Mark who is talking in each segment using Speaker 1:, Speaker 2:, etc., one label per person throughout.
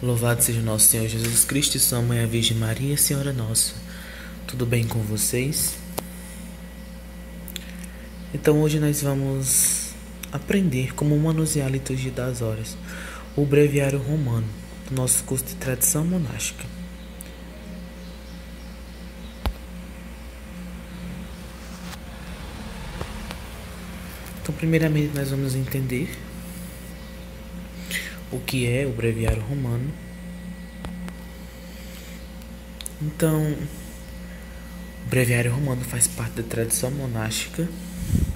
Speaker 1: Louvado seja o nosso Senhor Jesus Cristo e sua Mãe, a Virgem Maria, Senhora Nossa. Tudo bem com vocês? Então hoje nós vamos aprender como manusear a liturgia das horas, o breviário romano, do nosso curso de tradição monástica. Então primeiramente nós vamos entender o que é o breviário romano. Então, o breviário romano faz parte da tradição monástica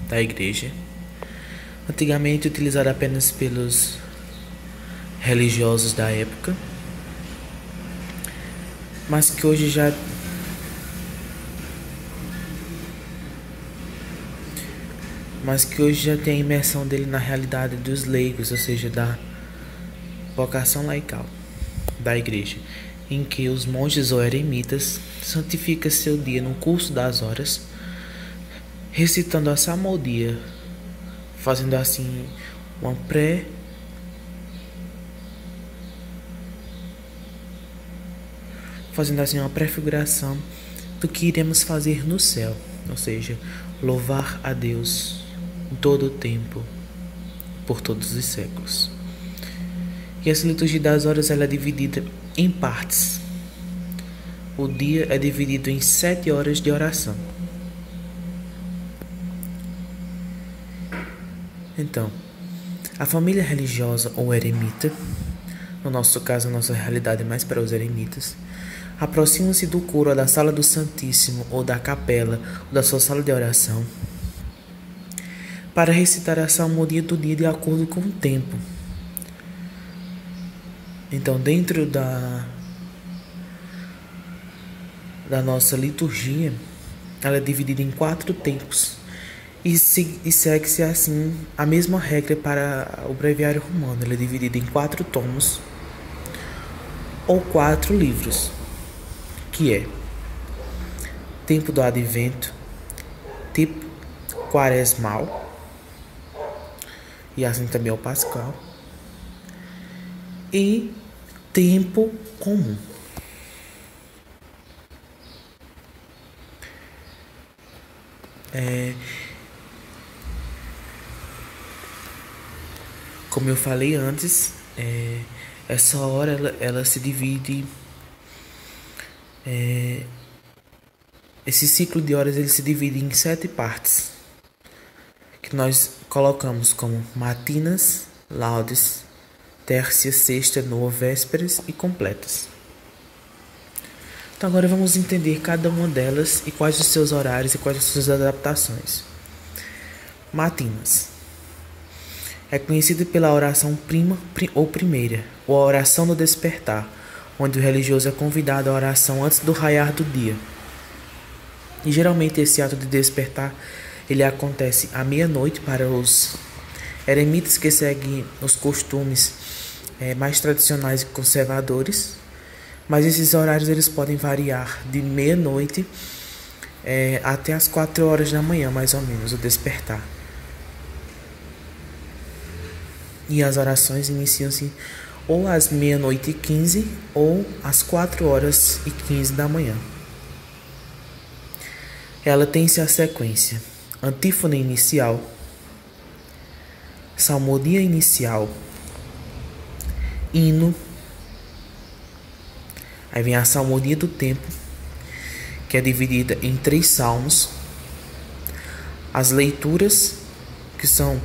Speaker 1: da igreja, antigamente utilizado apenas pelos religiosos da época, mas que hoje já tem a imersão dele na realidade dos leigos, ou seja, da vocação laical da igreja, em que os monges ou eremitas santificam seu dia no curso das horas, recitando a salmodia, fazendo assim uma prefiguração do que iremos fazer no céu, ou seja, louvar a Deus em todo o tempo, por todos os séculos. E essa liturgia das horas ela é dividida em partes. O dia é dividido em 7 horas de oração. Então, a família religiosa ou eremita, no nosso caso, a nossa realidade é mais para os eremitas, aproximam-se do coro ou da sala do Santíssimo ou da capela ou da sua sala de oração para recitar a salmodia do dia de acordo com o tempo. Então, dentro da nossa liturgia, ela é dividida em 4 tempos e segue-se assim a mesma regra para o breviário romano. Ele é dividido em 4 tomos ou 4 livros, que é tempo do advento, tempo quaresmal e assim também é o pascal e tempo comum. Como eu falei antes, essa hora ela se divide. Esse ciclo de horas ele se divide em 7 partes, que nós colocamos como matinas, laudes, tércia, sexta, nona, vésperas e completas. Então agora vamos entender cada uma delas e quais os seus horários e quais as suas adaptações. Matinas é conhecida pela oração prima ou primeira, ou a oração do despertar, onde o religioso é convidado à oração antes do raiar do dia. E geralmente esse ato de despertar ele acontece à meia-noite para os eremitas que seguem os costumes mais tradicionais e conservadores, mas esses horários eles podem variar de meia-noite até as 4 horas da manhã, mais ou menos, o despertar. E as orações iniciam-se ou às meia-noite e 15 ou às 4 horas e 15 da manhã. Ela tem-se a sequência: antífona inicial, salmodia inicial, hino, aí vem a salmodia do tempo, que é dividida em 3 salmos, as leituras, que são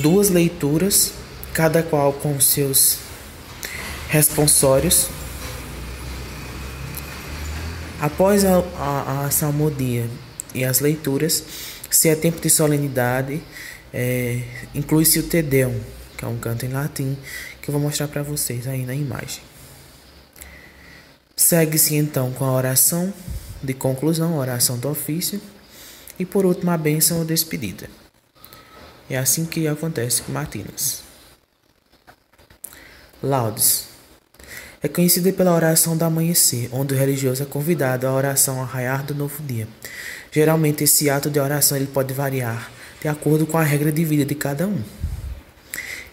Speaker 1: 2 leituras, cada qual com seus responsórios. Após a salmodia e as leituras, se é tempo de solenidade, inclui-se o Te Deum, que é um canto em latim, que eu vou mostrar para vocês aí na imagem. Segue-se então com a oração de conclusão, a oração do ofício, e por último a bênção ou despedida. É assim que acontece com matinas. Laudes é conhecida pela oração do amanhecer, onde o religioso é convidado à oração ao raiar do novo dia. Geralmente esse ato de oração ele pode variar de acordo com a regra de vida de cada um.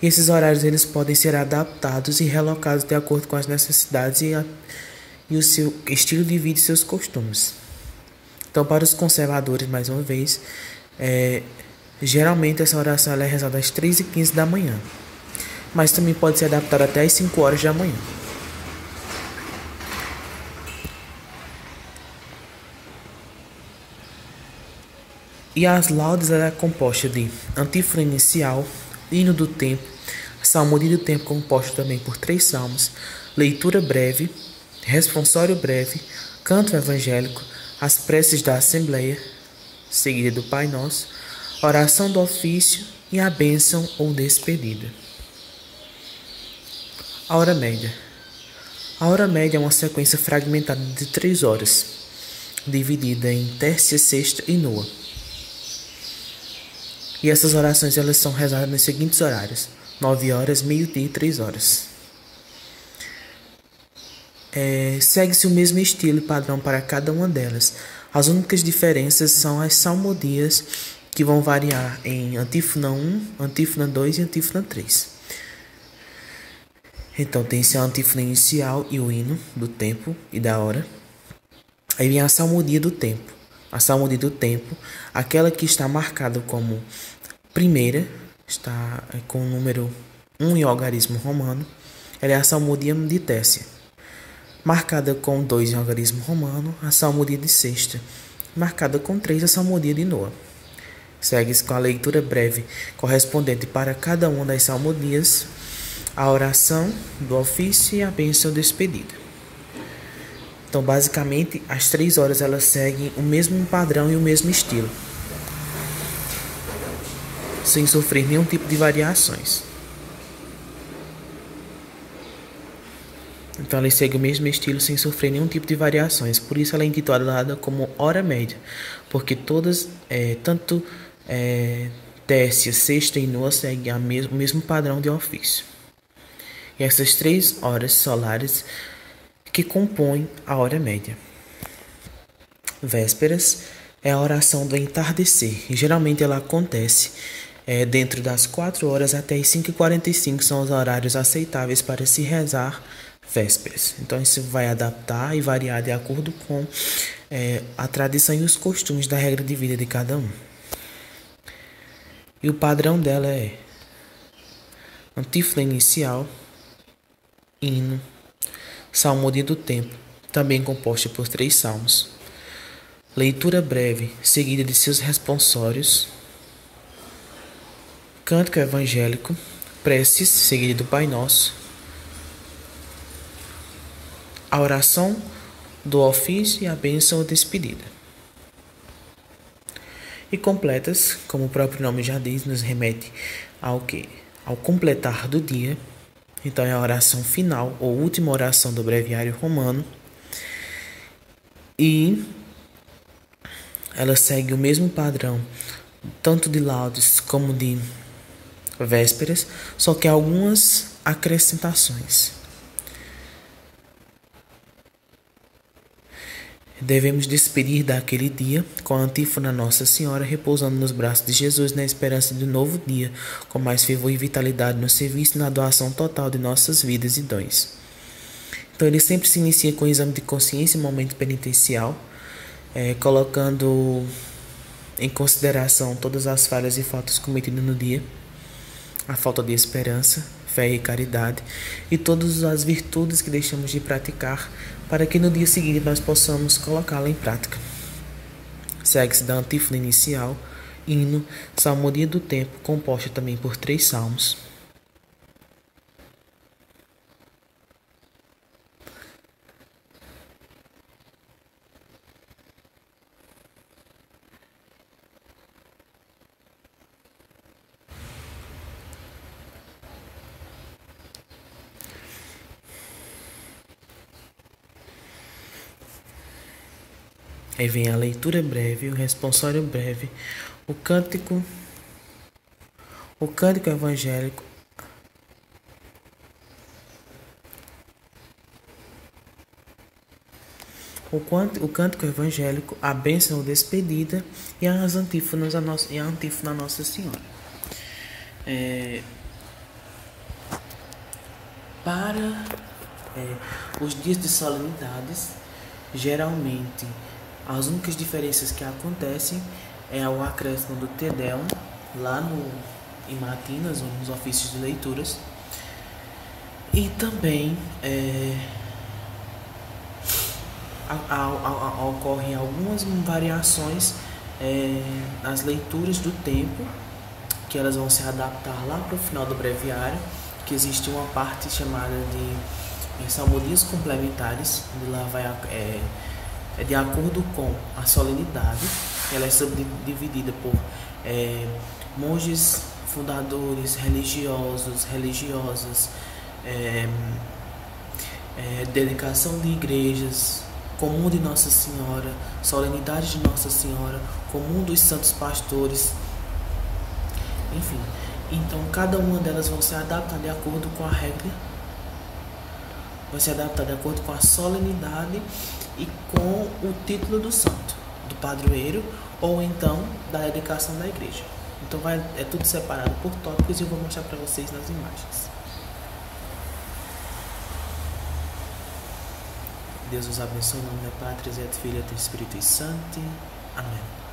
Speaker 1: E esses horários eles podem ser adaptados e relocados de acordo com as necessidades e o seu estilo de vida e seus costumes. Então, para os conservadores, mais uma vez, geralmente essa oração ela é rezada às 3h15 da manhã, mas também pode ser adaptada até às 5 horas da manhã. E as laudes ela é composta de antífona inicial, hino do tempo, salmodia do tempo composto também por 3 salmos, leitura breve, responsório breve, canto evangélico, as preces da Assembleia, seguida do Pai Nosso, oração do ofício e a bênção ou despedida. A hora média. A hora média é uma sequência fragmentada de 3 horas, dividida em terça, sexta e noa. E essas orações elas são rezadas nos seguintes horários: 9 horas, meio-dia e 3 horas. Segue-se o mesmo estilo e padrão para cada uma delas. As únicas diferenças são as salmodias, que vão variar em antífona 1, antífona 2 e antífona 3. Então tem-se a antífona inicial e o hino do tempo e da hora. Aí vem a salmodia do tempo. A salmodia do tempo, aquela que está marcada como primeira, está com o número 1 em algarismo romano, ela é a salmodia de terça. Marcada com 2 em algarismo romano, a salmodia de sexta. Marcada com 3, a salmodia de noa. Segue-se com a leitura breve correspondente para cada uma das salmodias, a oração do ofício e a bênção despedida. Então, basicamente, as 3 horas elas seguem o mesmo padrão e o mesmo estilo, sem sofrer nenhum tipo de variações. Então, ela segue o mesmo estilo sem sofrer nenhum tipo de variações. Por isso, ela é intitulada como hora média, porque todas, tanto terça, sexta e noa, seguem o mesmo padrão de ofício. E essas 3 horas solares que compõem a hora média. Vésperas é a oração do entardecer, e geralmente ela acontece dentro das 4 horas até as 5h45, são os horários aceitáveis para se rezar vésperas. Então isso vai adaptar e variar de acordo com a tradição e os costumes da regra de vida de cada um. E o padrão dela é antífona inicial, hino, salmodia do tempo, também composta por 3 salmos, leitura breve, seguida de seus responsórios, cântico evangélico, preces, seguida do Pai Nosso, a oração do ofício e a bênção ou despedida. E completas, como o próprio nome já diz, nos remete ao quê? Ao completar do dia. Então é a oração final ou última oração do breviário romano. E ela segue o mesmo padrão, tanto de laudes como de vésperas, só que algumas acrescentações. Devemos despedir daquele dia com a antífona Nossa Senhora, repousando nos braços de Jesus na esperança de um novo dia, com mais fervor e vitalidade no serviço e na doação total de nossas vidas e dons. Então ele sempre se inicia com o exame de consciência e momento penitencial, colocando em consideração todas as falhas e faltas cometidas no dia, a falta de esperança, fé e caridade, e todas as virtudes que deixamos de praticar, para que no dia seguinte nós possamos colocá-la em prática. Segue-se da antífona inicial, hino, salmodia do tempo, composta também por 3 salmos. Aí vem a leitura breve, o responsório breve, o cântico evangélico, o cântico evangélico, a bênção ou despedida e as antífonas, a antífona Nossa Senhora. Para os dias de solenidades, geralmente as únicas diferenças que acontecem é o acréscimo do Te Deum lá em matinas ou nos ofícios de leituras, e também ocorrem algumas variações nas leituras do tempo, que elas vão se adaptar lá para o final do breviário, que existe uma parte chamada de salmodias complementares, onde lá vai de acordo com a solenidade. Ela é subdividida por monges fundadores, religiosos, religiosas, dedicação de igrejas, comum de Nossa Senhora, solenidade de Nossa Senhora, comum dos santos pastores, enfim. Então cada uma delas vão se adaptar de acordo com a regra, vai se adaptar de acordo com a solenidade e com o título do santo, do padroeiro ou então da dedicação da igreja. Então é tudo separado por tópicos e eu vou mostrar para vocês nas imagens. Deus os abençoe em nome do Pai, do Filho e do Espírito Santo. Amém.